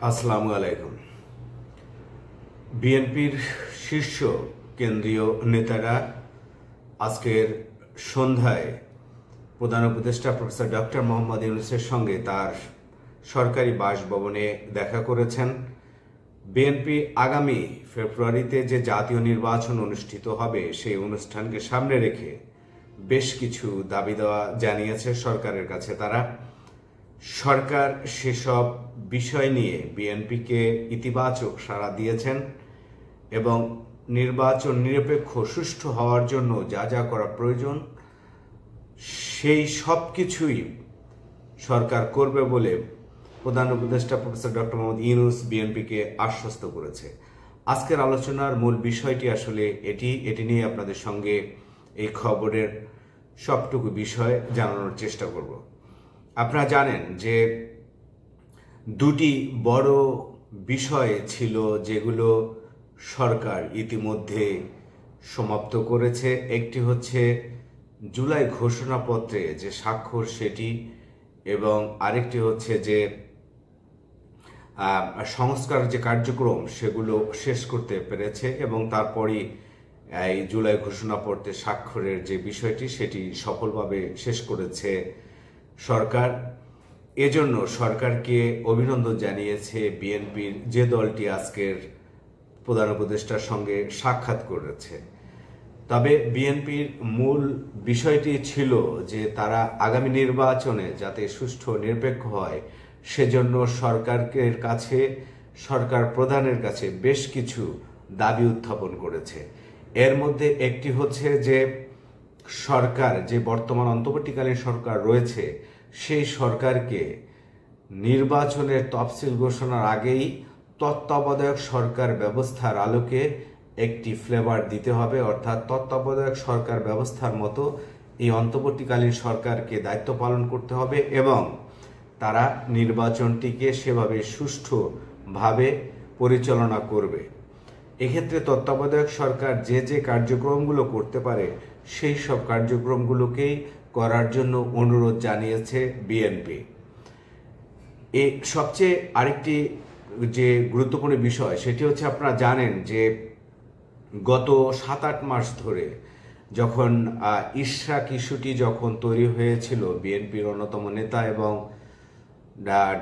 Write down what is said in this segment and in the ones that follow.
আসসালামু আলাইকুম। বিএনপির শীর্ষ কেন্দ্রীয় নেতারা আজকের সন্ধ্যায় প্রধান উপদেষ্টা প্রফেসর ডক্টর মোহাম্মদ ইউনূসের সঙ্গে তার সরকারি বাসভবনে দেখা করেছেন। বিএনপি আগামী ফেব্রুয়ারিতে যে জাতীয় নির্বাচন অনুষ্ঠিত হবে সেই অনুষ্ঠানকে সামনে রেখে বেশ কিছু দাবি দেওয়া জানিয়েছে সরকারের কাছে। তারা সরকার সেসব বিষয় নিয়ে বিএনপিকে ইতিবাচক সাড়া দিয়েছেন এবং নির্বাচন নিরপেক্ষ সুষ্ঠু হওয়ার জন্য যা যা করা প্রয়োজন সেই সব কিছুই সরকার করবে বলে প্রধান উপদেষ্টা প্রফেসর ডক্টর মোহাম্মদ ইউনূস বিএনপিকে আশ্বস্ত করেছে। আজকের আলোচনার মূল বিষয়টি আসলে এটি নিয়ে আপনাদের সঙ্গে এই খবরের সবটুকু বিষয় জানানোর চেষ্টা করব। আপনারা জানেন যে দুটি বড় বিষয় ছিল যেগুলো সরকার ইতিমধ্যে সমাপ্ত করেছে। একটি হচ্ছে জুলাই ঘোষণাপত্রে যে স্বাক্ষর সেটি, এবং আরেকটি হচ্ছে যে সংস্কার যে কার্যক্রম সেগুলো শেষ করতে পেরেছে এবং তারপরই এই জুলাই ঘোষণাপত্রে স্বাক্ষরের যে বিষয়টি সেটি সফলভাবে শেষ করেছে সরকার। এজন্য সরকারকে অভিনন্দন জানিয়েছে বিএনপির যে দলটি আজকের প্রধান উপদেষ্টার সঙ্গে সাক্ষাৎ করেছে। তবে বিএনপির মূল বিষয়টি ছিল যে তারা আগামী নির্বাচনে যাতে সুষ্ঠু নিরপেক্ষ হয় সেজন্য সরকারের কাছে, সরকার প্রধানের কাছে বেশ কিছু দাবি উত্থাপন করেছে। এর মধ্যে একটি হচ্ছে যে সরকার, যে বর্তমান অন্তর্বর্তীকালীন সরকার রয়েছে, সেই সরকারকে নির্বাচনের তফসিল ঘোষণার আগেই তত্ত্বাবধায়ক সরকার ব্যবস্থার আলোকে একটি ফ্লেভার দিতে হবে, অর্থাৎ তত্ত্বাবধায়ক সরকার ব্যবস্থার মতো এই অন্তর্বর্তীকালীন সরকারকে দায়িত্ব পালন করতে হবে এবং তারা নির্বাচনটিকে সেভাবে সুষ্ঠুভাবে পরিচালনা করবে। এক্ষেত্রে তত্ত্বাবধায়ক সরকার যে যে কার্যক্রমগুলো করতে পারে সেই সব কার্যক্রমগুলোকেই করার জন্য অনুরোধ জানিয়েছে বিএনপি। এই সবচেয়ে আরেকটি যে গুরুত্বপূর্ণ বিষয় সেটি হচ্ছে, আপনারা জানেন যে গত 7-8 মাস ধরে যখন ইশরাক ইস্যুটি যখন তৈরি হয়েছিল, বিএনপির অন্যতম নেতা এবং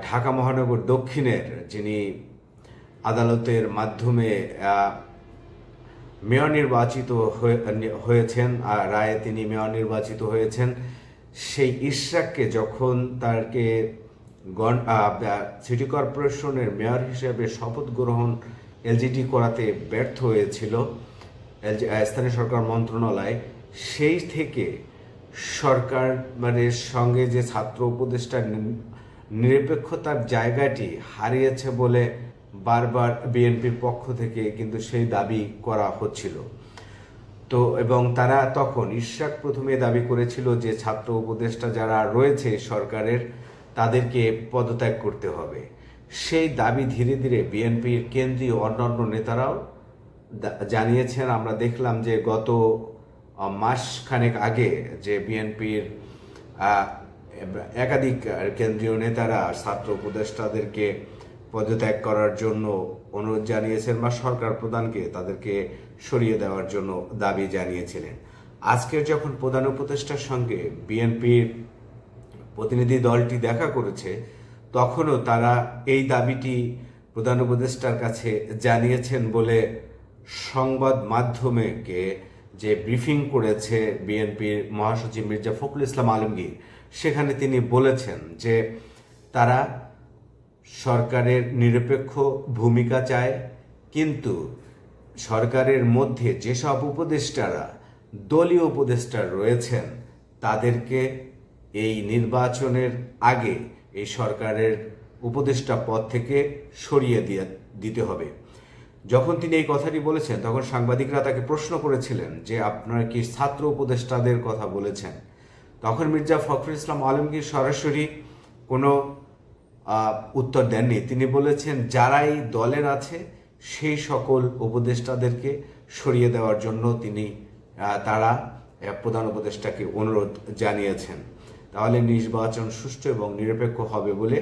ঢাকা মহানগর দক্ষিণের যিনি আদালতের মাধ্যমে মেয়র নির্বাচিত হয়েছেন, রায়ে তিনি মেয়র নির্বাচিত হয়েছেন, সেই ইশরাককে যখন তাকে সিটি কর্পোরেশনের মেয়র হিসেবে শপথ গ্রহণ এলজিডি করাতে ব্যর্থ হয়েছিল স্থানীয় সরকার মন্ত্রণালয়, সেই থেকে সরকার সঙ্গে যে ছাত্র উপদেষ্টার নিরপেক্ষতার জায়গাটি হারিয়েছে বলে বারবার বিএনপির পক্ষ থেকে কিন্তু সেই দাবি করা হচ্ছিল। তো এবং তারা তখন ইশরাক প্রথমে দাবি করেছিল যে ছাত্র উপদেষ্টা যারা রয়েছে সরকারের তাদেরকে পদত্যাগ করতে হবে। সেই দাবি ধীরে ধীরে বিএনপির কেন্দ্রীয় অন্যান্য নেতারাও জানিয়েছেন। আমরা দেখলাম যে গত মাসখানেক আগে যে বিএনপির একাধিক কেন্দ্রীয় নেতারা ছাত্র উপদেষ্টাদেরকে পদত্যাগ করার জন্য অনুরোধ জানিয়েছেন বা সরকার প্রধানকে তাদেরকে সরিয়ে দেওয়ার জন্য দাবি জানিয়েছিলেন। আজকের যখন প্রধান উপদেষ্টার সঙ্গে বিএনপির প্রতিনিধি দলটি দেখা করেছে তখনও তারা এই দাবিটি প্রধান উপদেষ্টার কাছে জানিয়েছেন বলে সংবাদ মাধ্যমকে যে ব্রিফিং করেছে বিএনপির মহাসচিব মির্জা ফখরুল ইসলাম আলমগীর, সেখানে তিনি বলেছেন যে তারা সরকারের নিরপেক্ষ ভূমিকা চায়, কিন্তু সরকারের মধ্যে যেসব উপদেষ্টারা দলীয় উপদেষ্টা রয়েছেন তাদেরকে এই নির্বাচনের আগে এই সরকারের উপদেষ্টা পদ থেকে সরিয়ে দিতে হবে। যখন তিনি এই কথাটি বলেছেন তখন সাংবাদিকরা তাকে প্রশ্ন করেছিলেন যে আপনারা কি ছাত্র উপদেষ্টাদের কথা বলেছেন? তখন মির্জা ফখরুল ইসলাম আলমগীর সরাসরি কোনো উত্তর দেননি। তিনি বলেছেন যারাই দলের আছে সেই সকল উপদেষ্টাদেরকে সরিয়ে দেওয়ার জন্য তারা প্রধান উপদেষ্টাকে অনুরোধ জানিয়েছেন। তাহলে নির্বাচন সুষ্ঠু এবং নিরপেক্ষ হবে বলে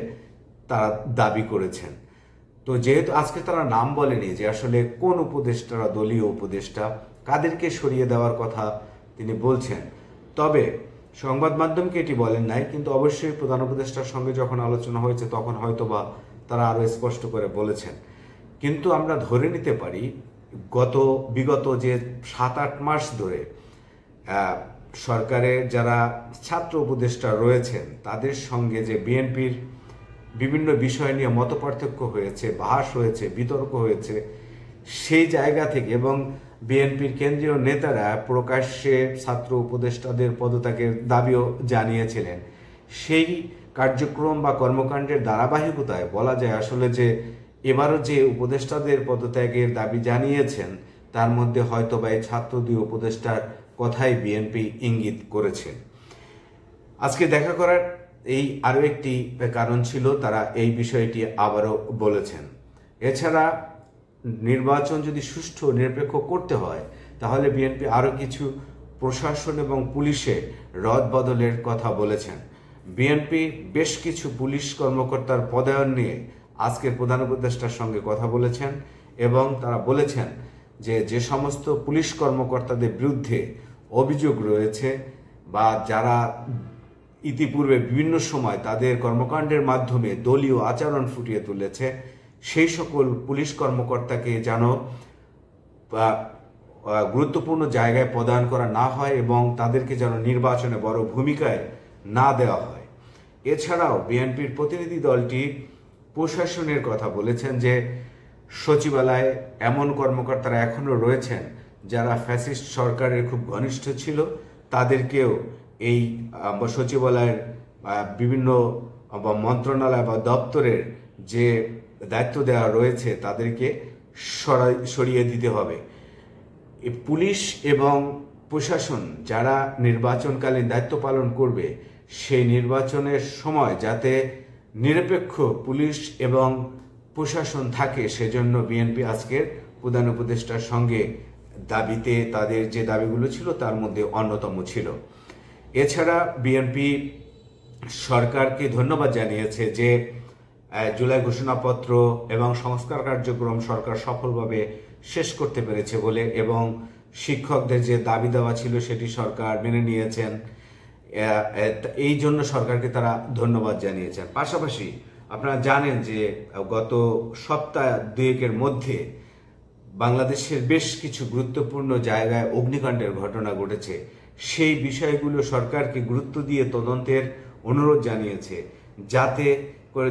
তারা দাবি করেছেন। তো যেহেতু আজকে তারা নাম বলেনি যে আসলে কোন উপদেষ্টারা দলীয় উপদেষ্টা, কাদেরকে সরিয়ে দেওয়ার কথা তিনি বলছেন, তবে সংবাদ মাধ্যমকে এটি বলেন নাই, কিন্তু অবশ্যই প্রধান উপদেষ্টার সঙ্গে যখন আলোচনা হয়েছে তখন হয়তোবা তারা আরো স্পষ্ট করে বলেছেন। কিন্তু আমরা ধরে নিতে পারি বিগত যে 7-8 মাস ধরে সরকারের যারা ছাত্র উপদেষ্টা রয়েছেন তাদের সঙ্গে যে বিএনপির বিভিন্ন বিষয় নিয়ে মতপার্থক্য হয়েছে, বাহাস হয়েছে, বিতর্ক হয়েছে, সেই জায়গা থেকে এবং বিএনপির কেন্দ্রীয় নেতারা প্রকাশ্যে ছাত্র উপদেষ্টাদের পদত্যাগের দাবিও জানিয়েছিলেন। সেই কার্যক্রম বা কর্মকাণ্ডের ধারাবাহিকতায় বলা যায় আসলে যে এবারও যে উপদেষ্টাদের পদত্যাগের দাবি জানিয়েছেন তার মধ্যে হয়তো বা এই ছাত্র দুই উপদেষ্টার কথাই বিএনপি ইঙ্গিত করেছেন। আজকে দেখা করার এই আরো একটি কারণ ছিল, তারা এই বিষয়টি আবারও বলেছেন। এছাড়া নির্বাচন যদি সুষ্ঠু নিরপেক্ষ করতে হয় তাহলে বিএনপি আরো কিছু প্রশাসন এবং পুলিশে রদবদলের কথা বলেছেন। বিএনপি বেশ কিছু পুলিশ কর্মকর্তার পদায়ন নিয়ে আজকের প্রধান উপদেষ্টার সঙ্গে কথা বলেছেন এবং তারা বলেছেন যে সমস্ত পুলিশ কর্মকর্তাদের বিরুদ্ধে অভিযোগ রয়েছে বা যারা ইতিপূর্বে বিভিন্ন সময় তাদের কর্মকাণ্ডের মাধ্যমে দলীয় আচরণ ফুটিয়ে তুলেছে, সেই সকল পুলিশ কর্মকর্তাকে যেন গুরুত্বপূর্ণ জায়গায় পদায়ন করা না হয় এবং তাদেরকে যেন নির্বাচনে বড় ভূমিকায় না দেওয়া হয়। এছাড়াও বিএনপির প্রতিনিধি দলটি প্রশাসনের কথা বলেছেন যে সচিবালয়ে এমন কর্মকর্তারা এখনো রয়েছেন যারা ফ্যাসিস্ট সরকারের খুব ঘনিষ্ঠ ছিল, তাদেরকেও এই সচিবালয়ের বিভিন্ন মন্ত্রণালয় বা দপ্তরের যে দায়িত্ব দেওয়া রয়েছে তাদেরকে সরিয়ে দিতে হবে। পুলিশ এবং প্রশাসন যারা নির্বাচনকালীন দায়িত্ব পালন করবে সেই নির্বাচনের সময় যাতে নিরপেক্ষ পুলিশ এবং প্রশাসন থাকে, সেজন্য বিএনপি আজকের প্রধান উপদেষ্টার সঙ্গে দাবিতে তাদের যে দাবিগুলো ছিল তার মধ্যে অন্যতম ছিল। এছাড়া বিএনপি সরকারকে ধন্যবাদ জানিয়েছে যে জুলাই ঘোষণাপত্র এবং সংস্কার কার্যক্রম সরকার সফলভাবে শেষ করতে পেরেছে বলে, এবং শিক্ষকদের যে দাবি দেওয়া ছিল সেটি সরকার মেনে নিয়েছেন, এই জন্য সরকারকে তারা ধন্যবাদ জানিয়েছেন। পাশাপাশি আপনারা জানেন যে গত সপ্তাহ দুয়েকের মধ্যে বাংলাদেশের বেশ কিছু গুরুত্বপূর্ণ জায়গায় অগ্নিকাণ্ডের ঘটনা ঘটেছে। সেই বিষয়গুলো সরকারকে গুরুত্ব দিয়ে তদন্তের অনুরোধ জানিয়েছে, যাতে করে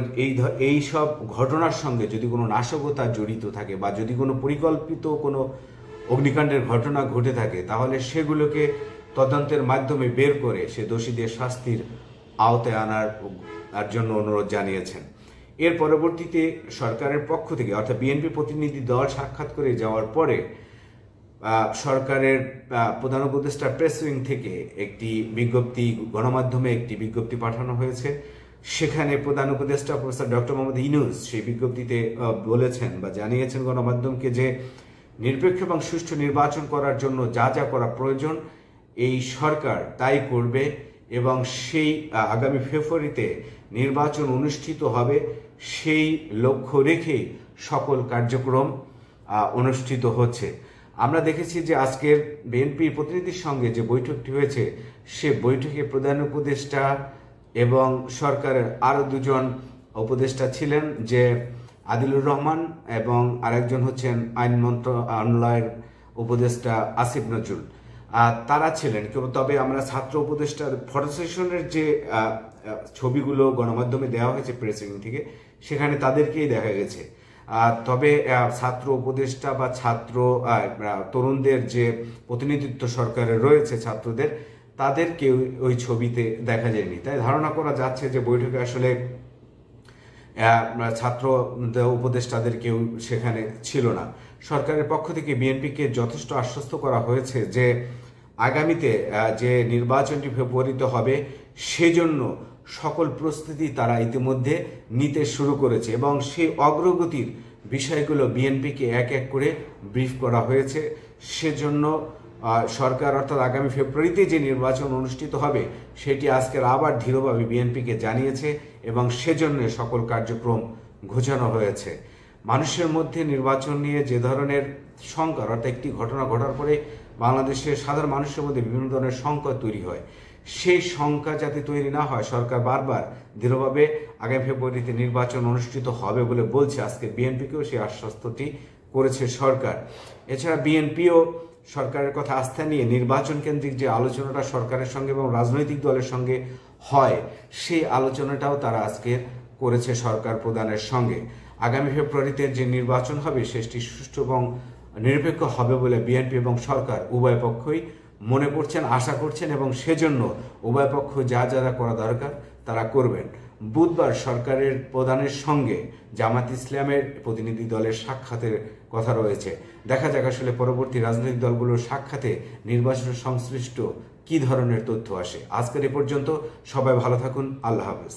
এই সব ঘটনার সঙ্গে যদি কোনো নাশকতা জড়িত থাকে বা যদি কোনো পরিকল্পিত কোনো অগ্নিকাণ্ডের ঘটনা ঘটে থাকে তাহলে সেগুলোকে তদন্তের মাধ্যমে বের করে সে দোষীদের শাস্তির আওতায় আনার জন্য অনুরোধ জানিয়েছেন। এর পরবর্তীতে সরকারের পক্ষ থেকে অর্থাৎ বিএনপি প্রতিনিধি দল সাক্ষাৎ করে যাওয়ার পরে সরকারের প্রধান উপদেষ্টা প্রেস উইং থেকে একটি বিজ্ঞপ্তি গণমাধ্যমে একটি বিজ্ঞপ্তি পাঠানো হয়েছে। সেখানে প্রধান উপদেষ্টা প্রফেসর ডক্টর মোহাম্মদ ইউনূস সেই বিজ্ঞপ্তিতে বলেছেন বা জানিয়েছেন গণমাধ্যমকে যে নিরপেক্ষ এবং সুষ্ঠু নির্বাচন করার জন্য যা যা করা প্রয়োজন এই সরকার তাই করবে এবং সেই আগামী ফেব্রুয়ারিতে নির্বাচন অনুষ্ঠিত হবে সেই লক্ষ্য রেখেই সকল কার্যক্রম অনুষ্ঠিত হচ্ছে। আমরা দেখেছি যে আজকের বিএনপি প্রতিনিধির সঙ্গে যে বৈঠকটি হয়েছে সে বৈঠকে প্রধান উপদেষ্টা এবং সরকারের আরো দুজন উপদেষ্টা ছিলেন, যে আদিলুর রহমান এবং আরেকজন হচ্ছেন আইন মন্ত্রণালয়ের উপদেষ্টা আসিফ নজরুল, তারা ছিলেন। তবে আমরা ছাত্র উপদেষ্টার ফটো সেশনের যে ছবিগুলো গণমাধ্যমে দেওয়া হয়েছে প্রেসিং থেকে সেখানে তাদেরকেই দেখা গেছে। তবে ছাত্র উপদেষ্টা বা ছাত্র তরুণদের যে প্রতিনিধিত্ব সরকারের রয়েছে ছাত্রদের, তাদেরকে ওই ছবিতে দেখা যায়নি। তাই ধারণা করা যাচ্ছে যে বৈঠকে আসলে ছাত্র উপদেষ্টাদের কেউ সেখানে ছিল না। সরকারের পক্ষ থেকে বিএনপিকে যথেষ্ট আশ্বস্ত করা হয়েছে যে আগামীতে যে নির্বাচনটি ফেব্রুয়ারিতে হবে সেজন্য সকল প্রস্তুতি তারা ইতিমধ্যে নিতে শুরু করেছে এবং সেই অগ্রগতির বিষয়গুলো বিএনপিকে এক এক করে ব্রিফ করা হয়েছে। সেজন্য সরকার অর্থাৎ আগামী ফেব্রুয়ারিতে যে নির্বাচন অনুষ্ঠিত হবে সেটি আজকের আবার দৃঢ়ভাবে বিএনপিকে জানিয়েছে এবং সেজন্য সকল কার্যক্রম ঘোষণা হয়েছে। মানুষের মধ্যে নির্বাচন নিয়ে যে ধরনের শঙ্কা, অর্থাৎ একটি ঘটনা ঘটার পরে বাংলাদেশের সাধারণ মানুষের মধ্যে বিভিন্ন ধরনের শঙ্কা তৈরি হয়, সেই শঙ্কা যাতে তৈরি না হয় সরকার বারবার দৃঢ়ভাবে আগামী ফেব্রুয়ারিতে নির্বাচন অনুষ্ঠিত হবে বলে বলছে। আজকে বিএনপিকেও সেই আশ্বস্তটি করেছে সরকার। এছাড়া বিএনপিও সরকারের কথা আস্থা নিয়ে নির্বাচন কেন্দ্রিক যে আলোচনাটা সরকারের সঙ্গে এবং রাজনৈতিক দলের সঙ্গে হয়, সেই আলোচনাটাও তারা আজকে করেছে সরকার প্রধানের সঙ্গে। আগামী ফেব্রুয়ারিতে যে নির্বাচন হবে সেটি সুষ্ঠু এবং নিরপেক্ষ হবে বলে বিএনপি এবং সরকার উভয় পক্ষই মনে করছেন, আশা করছেন, এবং সেজন্য উভয় পক্ষ যা যা করা দরকার তারা করবেন। বুধবার সরকারের প্রধানের সঙ্গে জামাত ইসলামের প্রতিনিধি দলের সাক্ষাতের কথা রয়েছে। দেখা যাক আসলে পরবর্তী রাজনৈতিক দলগুলোর সাক্ষাতে নির্বাচন সংশ্লিষ্ট কি ধরনের তথ্য আসে। আজকের এ পর্যন্ত, সবাই ভালো থাকুন, আল্লাহ হাফেজ।